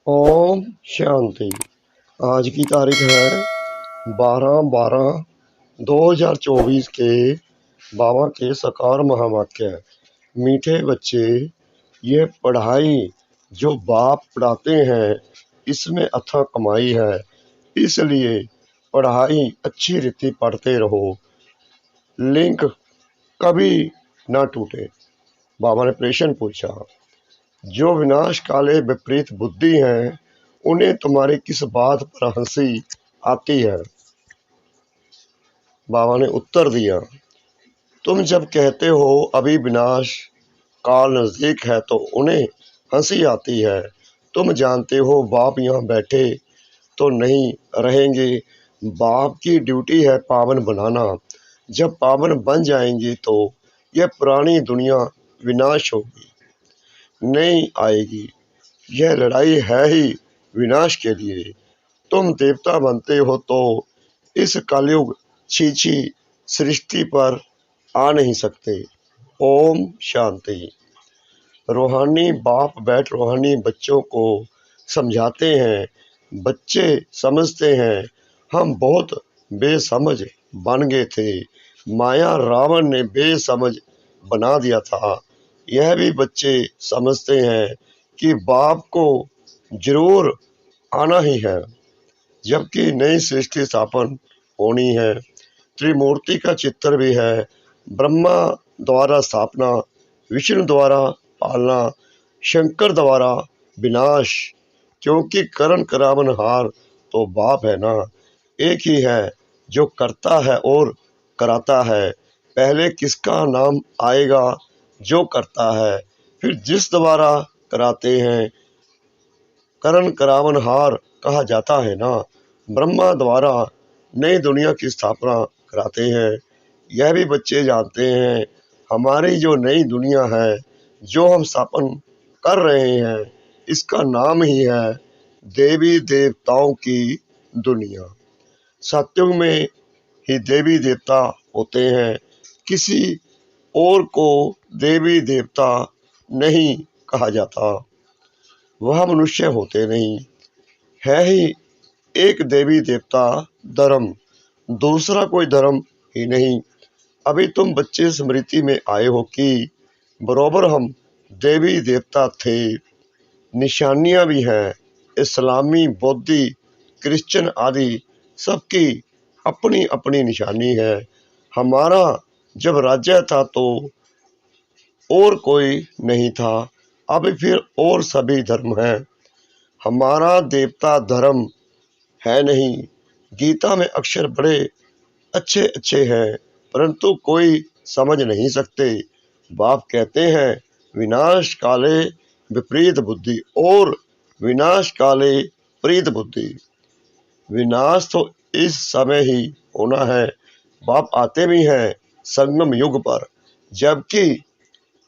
ओम शांति। आज की तारीख है 12/12/2024 के बाबा के साकार महावाक्य। मीठे बच्चे, ये पढ़ाई जो बाप पढ़ाते हैं इसमें अथाह कमाई है, इसलिए पढ़ाई अच्छी रीति पढ़ते रहो, लिंक कभी ना टूटे। बाबा ने प्रश्न पूछा, जो विनाश काले विपरीत बुद्धि हैं उन्हें तुम्हारी किस बात पर हंसी आती है? बाबा ने उत्तर दिया, तुम जब कहते हो अभी विनाश काल नजदीक है तो उन्हें हंसी आती है। तुम जानते हो बाप यहाँ बैठे तो नहीं रहेंगे। बाप की ड्यूटी है पावन बनाना। जब पावन बन जाएंगे तो यह पुरानी दुनिया विनाश होगी, नहीं आएगी। यह लड़ाई है ही विनाश के लिए। तुम देवता बनते हो तो इस कलयुग छीछी सृष्टि पर आ नहीं सकते। ओम शांति। रूहानी बाप बैठ रूहानी बच्चों को समझाते हैं। बच्चे समझते हैं हम बहुत बेसमझ बन गए थे, माया रावण ने बेसमझ बना दिया था। यह भी बच्चे समझते हैं कि बाप को जरूर आना ही है, जबकि नई सृष्टि स्थापन होनी है। त्रिमूर्ति का चित्र भी है, ब्रह्मा द्वारा स्थापना, विष्णु द्वारा पालना, शंकर द्वारा विनाश। क्योंकि करण करावनहार तो बाप है ना, एक ही है जो करता है और कराता है। पहले किसका नाम आएगा? जो करता है, फिर जिस द्वारा कराते हैं करण करावनहार कहा जाता है ना। ब्रह्मा द्वारा नई दुनिया की स्थापना कराते हैं। यह भी बच्चे जानते हैं हमारी जो नई दुनिया है, जो हम स्थापन कर रहे हैं, इसका नाम ही है देवी देवताओं की दुनिया। सत्युग में ही देवी देवता होते हैं, किसी और को देवी देवता नहीं कहा जाता। वह मनुष्य होते नहीं, है ही एक देवी देवता धर्म, दूसरा कोई धर्म ही नहीं। अभी तुम बच्चे स्मृति में आए हो कि बरोबर हम देवी देवता थे। निशानियां भी हैं, इस्लामी, बौद्धि, क्रिश्चियन आदि सबकी अपनी अपनी निशानी है। हमारा जब राज्य था तो और कोई नहीं था, अब फिर और सभी धर्म हैं। हमारा देवता धर्म है नहीं। गीता में अक्षर बड़े अच्छे अच्छे हैं, परंतु कोई समझ नहीं सकते। बाप कहते हैं विनाश काले विपरीत बुद्धि और विनाश काले प्रीत बुद्धि। विनाश तो इस समय ही होना है। बाप आते भी हैं संगम युग पर, जबकि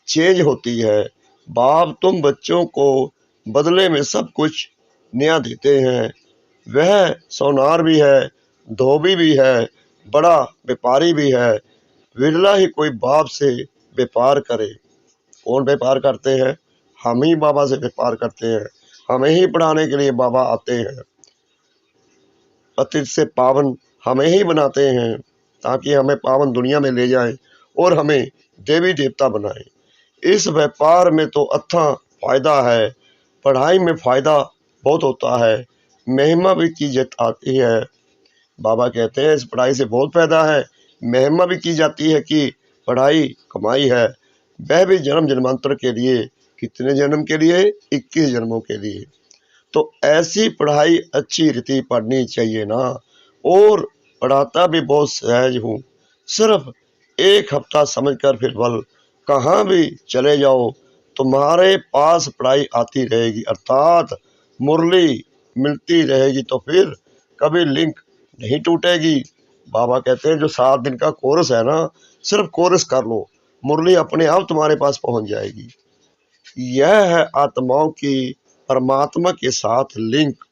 चेंज होती है। बाप तुम बच्चों को बदले में सब कुछ नया देते हैं। वह सोनार भी है, धोबी भी है, बड़ा व्यापारी भी है। विरला ही कोई बाप से व्यापार करे। कौन व्यापार करते हैं? हम ही बाबा से व्यापार करते हैं। हमें ही पढ़ाने के लिए बाबा आते हैं। पतित से पावन हमें ही बनाते हैं, ताकि हमें पावन दुनिया में ले जाएं और हमें देवी देवता बनाएं। इस व्यापार में तो अच्छा फायदा है। पढ़ाई में फायदा बहुत होता है, महिमा भी की जाती है। बाबा कहते हैं इस पढ़ाई से बहुत फायदा है। महिमा भी की जाती है कि पढ़ाई कमाई है, वह भी जन्म जन्मांतर के लिए। कितने जन्म के लिए? 21 जन्मों के लिए। तो ऐसी पढ़ाई अच्छी रीति पढ़नी चाहिए ना। और पढ़ाता भी बहुत सहज हूँ, सिर्फ एक हफ्ता समझकर फिर बल कहाँ भी चले जाओ तुम्हारे पास पढ़ाई आती रहेगी, अर्थात मुरली मिलती रहेगी, तो फिर कभी लिंक नहीं टूटेगी। बाबा कहते हैं जो 7 दिन का कोर्स है ना, सिर्फ कोर्स कर लो, मुरली अपने आप तुम्हारे पास पहुंच जाएगी। यह है आत्माओं की परमात्मा के साथ लिंक।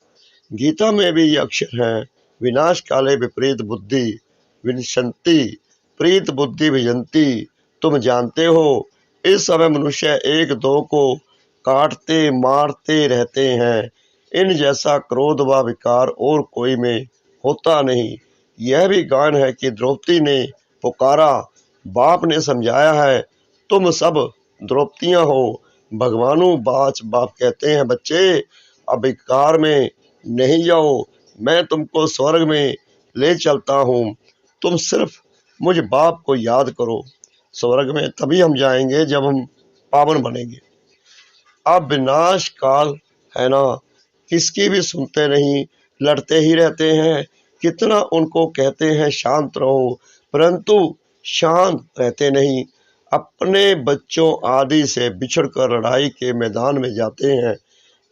गीता में भी ये अक्षर हैं, विनाश काले विपरीत बुद्धि विनशंति प्रीत बुद्धि विजंती। तुम जानते हो इस समय मनुष्य एक दो को काटते मारते रहते हैं, इन जैसा क्रोध व विकार और कोई में होता नहीं। यह भी गान है कि द्रौपदी ने पुकारा, बाप ने समझाया है, तुम सब द्रौपदियां हो। भगवानु बाच बाप कहते हैं, बच्चे अब विकार में नहीं जाओ, मैं तुमको स्वर्ग में ले चलता हूँ। तुम सिर्फ मुझ बाप को याद करो। स्वर्ग में तभी हम जाएंगे जब हम पावन बनेंगे। अब विनाश काल है ना, किसकी भी सुनते नहीं, लड़ते ही रहते हैं। कितना उनको कहते हैं शांत रहो, परंतु शांत रहते नहीं। अपने बच्चों आदि से बिछड़कर लड़ाई के मैदान में जाते हैं।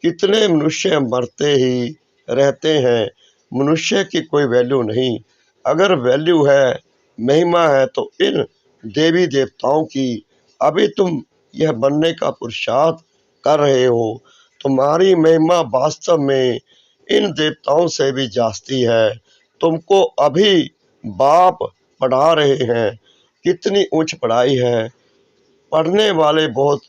कितने मनुष्य मरते ही रहते हैं। मनुष्य की कोई वैल्यू नहीं। अगर वैल्यू है, महिमा है, तो इन देवी देवताओं की। अभी तुम यह बनने का पुरुषार्थ कर रहे हो। तुम्हारी महिमा वास्तव में इन देवताओं से भी जास्ती है। तुमको अभी बाप पढ़ा रहे हैं। कितनी उच्च पढ़ाई है। पढ़ने वाले बहुत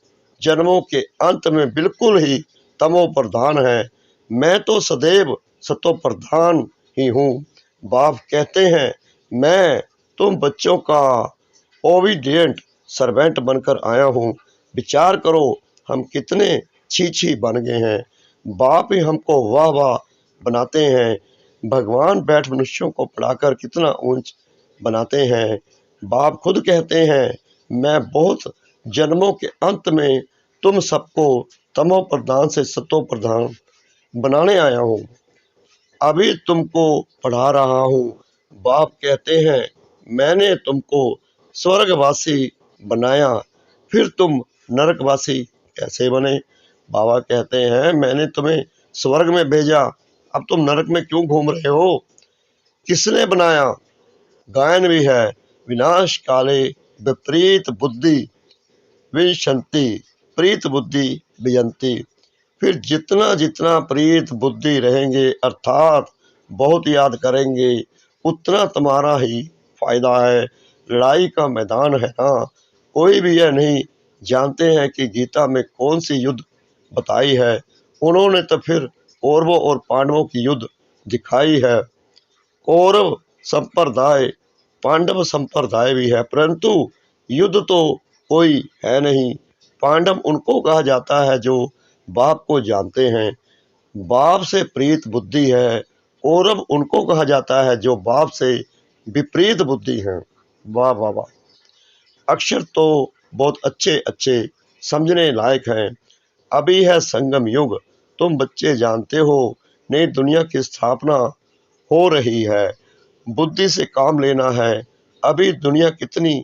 जन्मों के अंत में बिल्कुल ही तमो प्रधान है। मैं तो सदैव सतो प्रधान ही हूँ। बाप कहते हैं, मैं तुम बच्चों का ओबीडियंट सर्वेंट बनकर आया हूँ। विचार करो, हम कितने छी बन गए हैं। बाप ही हमको वाह वाह बनाते हैं। भगवान बैठ मनुष्यों को पढ़ाकर कितना ऊंच बनाते हैं। बाप खुद कहते हैं, मैं बहुत जन्मों के अंत में तुम सबको तमो प्रधान से सतो प्रधान बनाने आया हूँ। अभी तुमको पढ़ा रहा हूँ। बाप कहते हैं, मैंने तुमको स्वर्गवासी बनाया, फिर तुम नरकवासी कैसे बने? बाबा कहते हैं, मैंने तुम्हें स्वर्ग में भेजा, अब तुम नरक में क्यों घूम रहे हो? किसने बनाया? गायन भी है, विनाश काले विपरीत बुद्धि विशंति, प्रीत बुद्धि विजंती। फिर जितना जितना प्रीत बुद्धि रहेंगे, अर्थात बहुत याद करेंगे, उतना तुम्हारा ही फायदा है। लड़ाई का मैदान है ना, कोई भी यह नहीं जानते हैं कि गीता में कौन सी युद्ध बताई है। उन्होंने तो फिर कौरवों और पांडवों की युद्ध दिखाई है। कौरव संप्रदाय, पांडव संप्रदाय भी है, परंतु युद्ध तो कोई है नहीं। पांडव उनको कहा जाता है जो बाप को जानते हैं। बाप से प्रीत बुद्धि है। कौरव उनको कहा जाता है जो बाप से विपरीत बुद्धि है। वाह वाह वाह। अक्षर तो बहुत अच्छे अच्छे समझने लायक हैं। अभी है संगम युग, तुम बच्चे जानते हो, नई दुनिया की स्थापना हो रही है। बुद्धि से काम लेना है। अभी दुनिया कितनी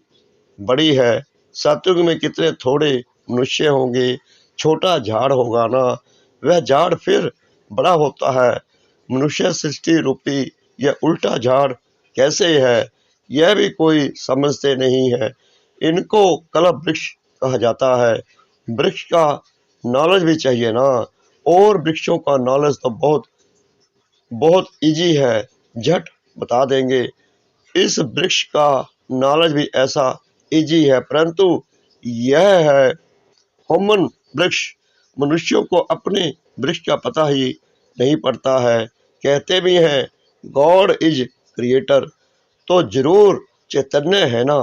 बड़ी है। सतयुग में कितने थोड़े मनुष्य होंगे। छोटा झाड़ होगा ना, वह झाड़ फिर बड़ा होता है। मनुष्य सृष्टि रूपी यह उल्टा झाड़ कैसे है, यह भी कोई समझते नहीं है। इनको कल्प वृक्ष कहा जाता है। वृक्ष का नॉलेज भी चाहिए ना, और वृक्षों का नॉलेज तो बहुत बहुत इजी है, झट बता देंगे। इस वृक्ष का नॉलेज भी ऐसा इजी है, परंतु यह है ह्यूमन वृक्ष। मनुष्यों को अपने वृक्ष का पता ही नहीं पड़ता है। कहते भी हैं गॉड इज क्रिएटर, तो जरूर चैतन्य है ना।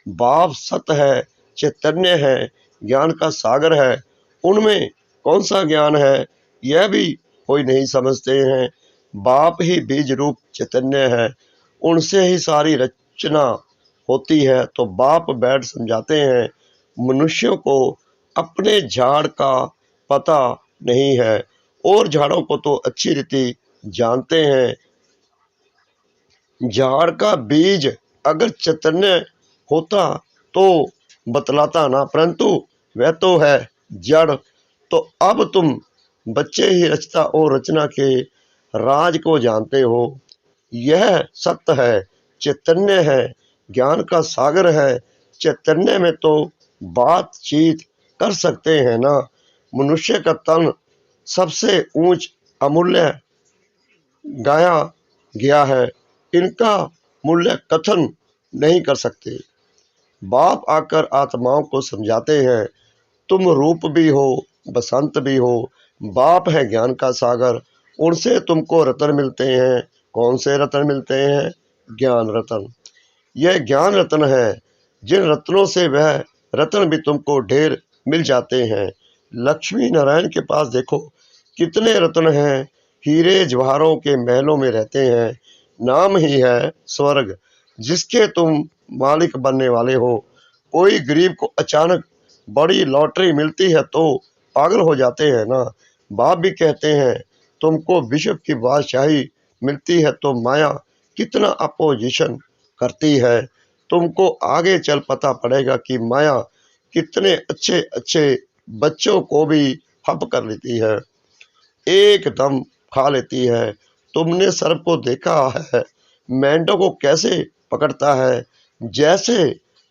बाप सत्य है, चैतन्य है, ज्ञान का सागर है। उनमें कौन सा ज्ञान है, यह भी कोई नहीं समझते हैं। बाप ही बीज रूप चैतन्य है, उनसे ही सारी रचना होती है। तो बाप बैठ समझाते हैं, मनुष्यों को अपने झाड़ का पता नहीं है, और झाड़ों को तो अच्छी रीति जानते हैं। झाड़ का बीज अगर चैतन्य होता तो बतलाता ना, परंतु वह तो है जड़। तो अब तुम बच्चे ही रचता और रचना के राज को जानते हो। यह सत्य है, चैतन्य है, ज्ञान का सागर है। चैतन्य में तो बातचीत कर सकते हैं ना। मनुष्य का तन सबसे ऊंच अमूल्य गाया गया है, इनका मूल्य कथन नहीं कर सकते। बाप आकर आत्माओं को समझाते हैं, तुम रूप भी हो, बसंत भी हो। बाप है ज्ञान का सागर, उनसे तुमको रत्न मिलते हैं। कौन से रत्न मिलते हैं? ज्ञान रत्न। यह ज्ञान रत्न है। जिन रत्नों से वह रत्न भी तुमको ढेर मिल जाते हैं। लक्ष्मी नारायण के पास देखो कितने रत्न हैं। हीरे जवाहरों के महलों में रहते हैं। नाम ही है स्वर्ग, जिसके तुम मालिक बनने वाले हो। कोई गरीब को अचानक बड़ी लॉटरी मिलती है तो पागल हो जाते हैं ना। बाप भी कहते हैं तुमको विश्व की बादशाही मिलती है तो माया कितना अपोजिशन करती है। तुमको आगे चल पता पड़ेगा कि माया कितने अच्छे अच्छे बच्चों को भी हप कर लेती है, एकदम खा लेती है। तुमने सर्प को देखा है, मेंढक को कैसे पकड़ता है, जैसे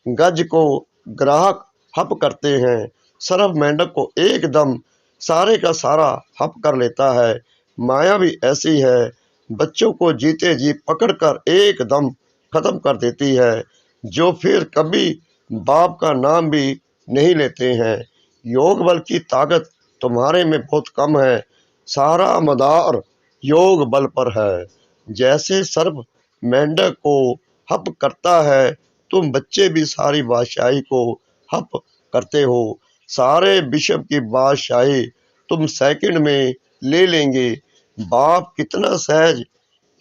गज को ग्राहक हप करते हैं। सर्प मेंढक को एकदम सारे का सारा हप कर लेता है। माया भी ऐसी है, बच्चों को जीते जी पकड़कर एकदम खत्म कर देती है, जो फिर कभी बाप का नाम भी नहीं लेते हैं। योग बल की ताकत तुम्हारे में बहुत कम है, सारा मदार योग बल पर है। जैसे सर्प मेंढक को हप करता है, तुम बच्चे भी सारी बादशाही को हप करते हो। सारे विश्व की बादशाही तुम सेकंड में ले लेंगे। बाप कितना सहज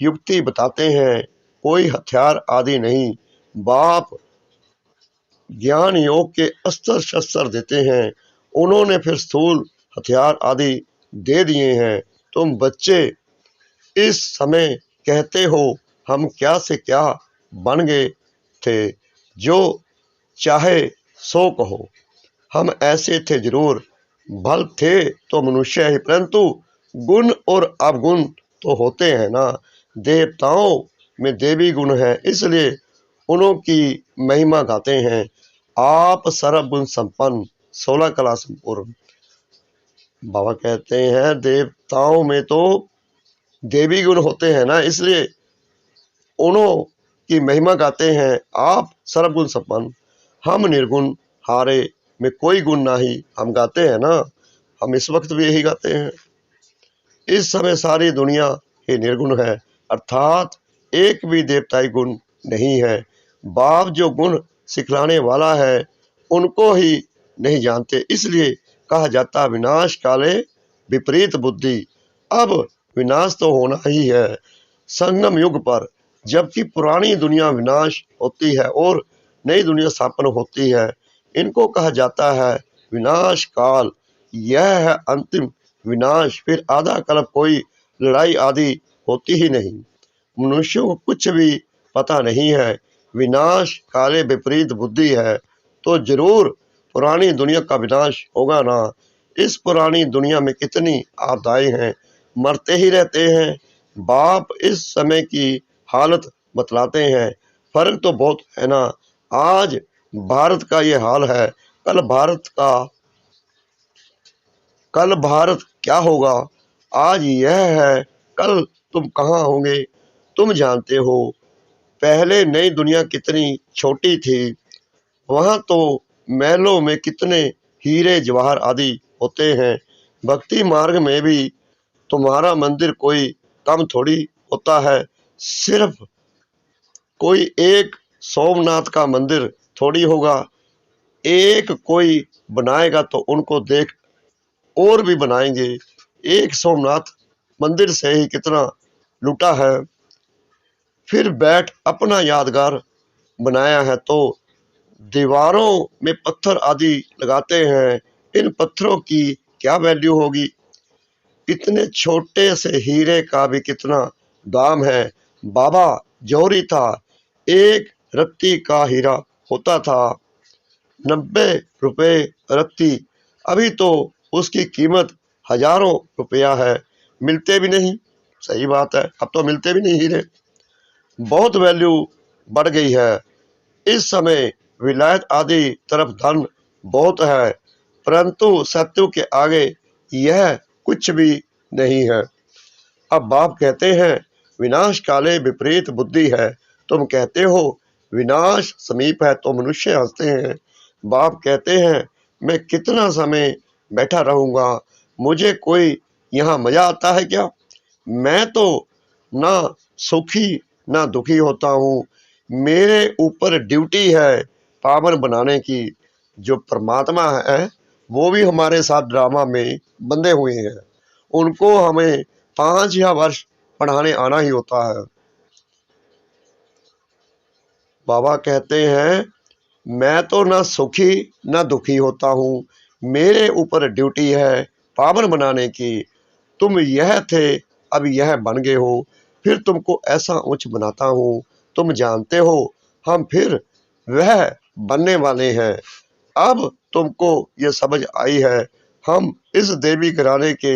युक्ति बताते हैं, कोई हथियार आदि नहीं। बाप ज्ञान योग के अस्त्र शस्त्र देते हैं, उन्होंने फिर स्थूल हथियार आदि दे दिए हैं। तुम बच्चे इस समय कहते हो हम क्या से क्या बन गए थे, जो चाहे सो कहो। हम ऐसे थे जरूर, भल थे तो मनुष्य ही, परंतु गुण और अवगुण तो होते हैं ना। देवताओं में देवी गुण है, इसलिए उन्हों की महिमा गाते हैं। आप सर्वगुण संपन्न, 16 कला संपूर्ण। बाबा कहते हैं देवताओं में तो देवी गुण होते हैं ना, इसलिए उन्हों की महिमा गाते हैं। आप सर्वगुण संपन्न, हम निर्गुण, हारे में कोई गुण नहीं, हम गाते हैं ना। हम इस वक्त भी यही गाते हैं। इस समय सारी दुनिया ही निर्गुण है, अर्थात एक भी देवताई गुण नहीं है। बाप जो गुण सिखलाने वाला है उनको ही नहीं जानते, इसलिए कहा जाता विनाश काले विपरीत बुद्धि। अब विनाश तो होना ही है संगम युग पर, जबकि पुरानी दुनिया विनाश होती है और नई दुनिया स्थापन होती है। इनको कहा जाता है विनाश काल। यह है अंतिम विनाश, फिर आधा कल्प कोई लड़ाई आदि होती ही नहीं। मनुष्यों को कुछ भी पता नहीं है। विनाश काले विपरीत बुद्धि है तो जरूर पुरानी दुनिया का विनाश होगा ना। इस पुरानी दुनिया में कितनी आपदाएं हैं, मरते ही रहते हैं। बाप इस समय की हालत बतलाते हैं, फर्क तो बहुत है ना। आज भारत का ये हाल है, कल भारत क्या होगा। आज यह है, कल तुम कहाँ होंगे तुम जानते हो। पहले नई दुनिया कितनी छोटी थी, वहां तो महलों में कितने हीरे जवाहर आदि होते हैं। भक्ति मार्ग में भी तुम्हारा मंदिर कोई कम थोड़ी होता है। सिर्फ कोई एक सोमनाथ का मंदिर थोड़ी होगा। एक कोई बनाएगा तो उनको देख और भी बनाएंगे। एक सोमनाथ मंदिर से ही कितना लूटा है। फिर बैठ अपना यादगार बनाया है तो दीवारों में पत्थर आदि लगाते हैं। इन पत्थरों की क्या वैल्यू होगी। इतने छोटे से हीरे का भी कितना दाम है। बाबा जौहरी था, एक रत्ती का हीरा होता था 90 रुपए रत्ती। अभी तो उसकी कीमत हजारों रुपया है, मिलते भी नहीं। सही बात है, अब तो मिलते भी नहीं हीरे, बहुत वैल्यू बढ़ गई है। इस समय विलायत आदि तरफ धन बहुत है, परंतु सत्य के आगे यह कुछ भी नहीं है। अब बाप कहते हैं विनाश काले विपरीत बुद्धि है। तुम कहते हो विनाश समीप है तो मनुष्य हंसते हैं। बाप कहते हैं मैं कितना समय बैठा रहूंगा, मुझे कोई यहाँ मजा आता है क्या। मैं तो ना सुखी ना दुखी होता हूँ, मेरे ऊपर ड्यूटी है पावन बनाने की। जो परमात्मा है वो भी हमारे साथ ड्रामा में बंधे हुए हैं, उनको हमें 5 या वर्ष पढ़ाने आना ही होता है। बाबा कहते हैं, मैं तो ना सुखी ना दुखी होता हूँ, मेरे ऊपर ड्यूटी है पावन बनाने की। तुम यह थे, अब यह बन गए हो, फिर तुमको ऐसा उच्च बनाता हूँ। तुम जानते हो हम फिर वह बनने वाले हैं। अब तुमको ये समझ आई है, हम इस देवी घराने के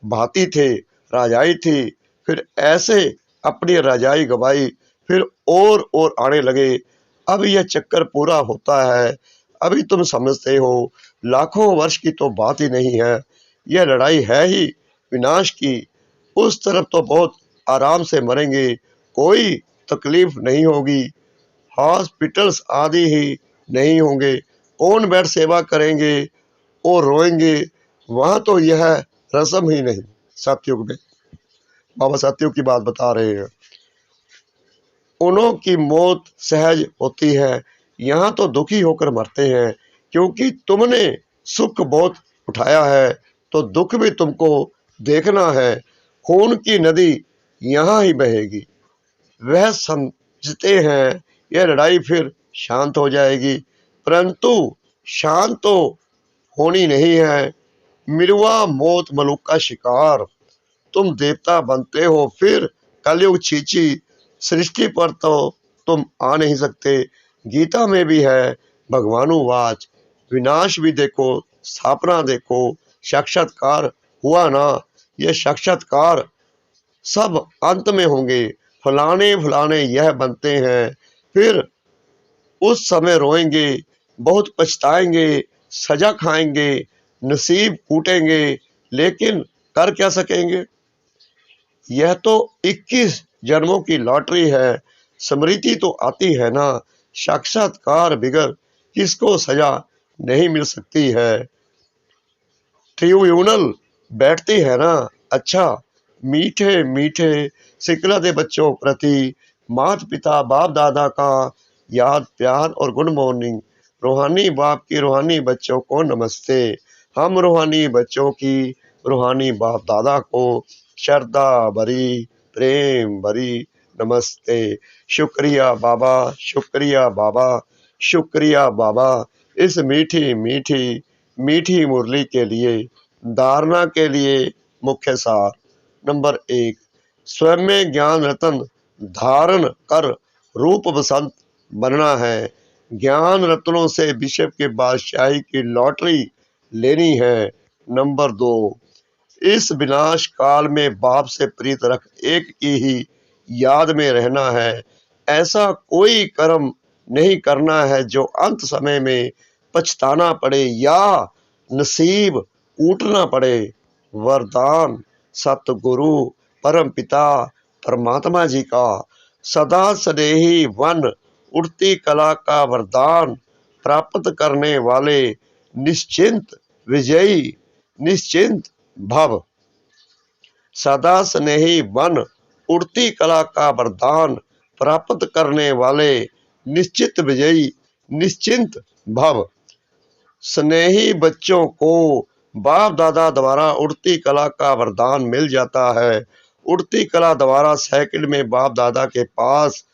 भांति थे, राजाई थी, फिर ऐसे अपनी राजाई गवाई, फिर और आने लगे। अब यह चक्कर पूरा होता है। अभी तुम समझते हो लाखों वर्ष की तो बात ही नहीं है, यह लड़ाई है ही विनाश की। उस तरफ तो बहुत आराम से मरेंगे, कोई तकलीफ नहीं होगी, हॉस्पिटल्स आदि ही नहीं होंगे, कौन बेड सेवा करेंगे और रोएंगे, वहां तो यह रस्म ही नहीं। सतयुग में बाबा सतयुग की बात बता रहे हैं, उन्हों की मौत सहज होती है, यहाँ तो दुखी होकर मरते हैं, क्योंकि तुमने सुख बहुत उठाया है तो दुख भी तुमको देखना है। खून की नदी यहाँ ही बहेगी। वह समझते हैं यह लड़ाई फिर शांत हो जाएगी, परंतु शांत तो होनी नहीं है। मिलवा मौत मलुक का शिकार, तुम देवता बनते हो फिर कलयुग छींची, सृष्टि पर तो तुम आ नहीं सकते। गीता में भी है भगवानुवाच, विनाश भी देखो स्थापना देखो, साक्षात्कार हुआ ना। ये साक्षात्कार सब अंत में होंगे, फलाने फलाने यह बनते हैं, फिर उस समय रोएंगे, बहुत पछताएंगे, सजा खाएंगे, नसीब कूटेंगे, लेकिन कर क्या सकेंगे। यह तो 21 जन्मों की लॉटरी है, स्मृति तो आती है ना, साक्षात्कार बिगर किसको सजा नहीं मिल सकती है। ट्रिब्यूनल बैठती है ना, अच्छा मीठे मीठे सिकला दे बच्चों प्रति, माता पिता बाप दादा का याद प्यार और गुड मॉर्निंग। रूहानी बाप की रूहानी बच्चों को नमस्ते। हम रूहानी बच्चों की रूहानी बाप दादा को श्रद्धा भरी प्रेम भरी नमस्ते। शुक्रिया बाबा, शुक्रिया बाबा, शुक्रिया बाबा, इस मीठी मीठी मीठी मुरली के लिए। धारणा के लिए मुख्य सार। नंबर 1, स्वयं में ज्ञान रत्न धारण कर रूप बसंत बनना है। ज्ञान रत्नों से विश्व के बादशाही की लॉटरी लेनी है। नंबर 2, इस विनाश काल में बाप से प्रीत रख एक की ही याद में रहना है। ऐसा कोई कर्म नहीं करना है जो अंत समय में पछताना पड़े या नसीब कूटना पड़े। वरदान सतगुरु परम पिता परमात्मा जी का सदा स्नेही वन उड़ती कला का वरदान प्राप्त करने वाले निश्चिंत विजयी निश्चिंत भव। सदा स्नेही वन उड़ती कला का वरदान प्राप्त करने वाले निश्चित विजयी निश्चिंत भव। स्नेही बच्चों को बाप दादा द्वारा उड़ती कला का वरदान मिल जाता है। उड़ती कला द्वारा सेकंड में बाप दादा के पास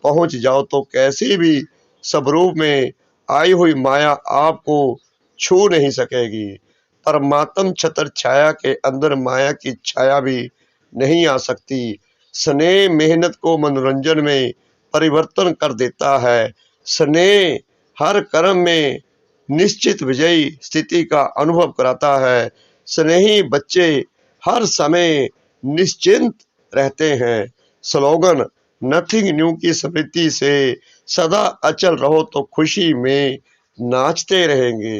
पहुंच जाओ तो कैसी भी स्वरूप में आई हुई माया आपको छू नहीं सकेगी। परमात्म छत्र छाया के अंदर माया की छाया भी नहीं आ सकती। स्नेह मेहनत को मनोरंजन में परिवर्तन कर देता है। स्नेह हर कर्म में निश्चित विजयी स्थिति का अनुभव कराता है। स्नेही बच्चे हर समय निश्चिंत रहते हैं। स्लोगन, नथिंग न्यू की स्मृति से सदा अचल रहो तो खुशी में नाचते रहेंगे।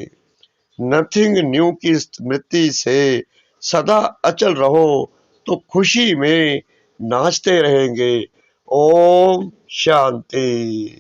नथिंग न्यू की स्मृति से सदा अचल रहो तो खुशी में नाचते रहेंगे। ओम शांति।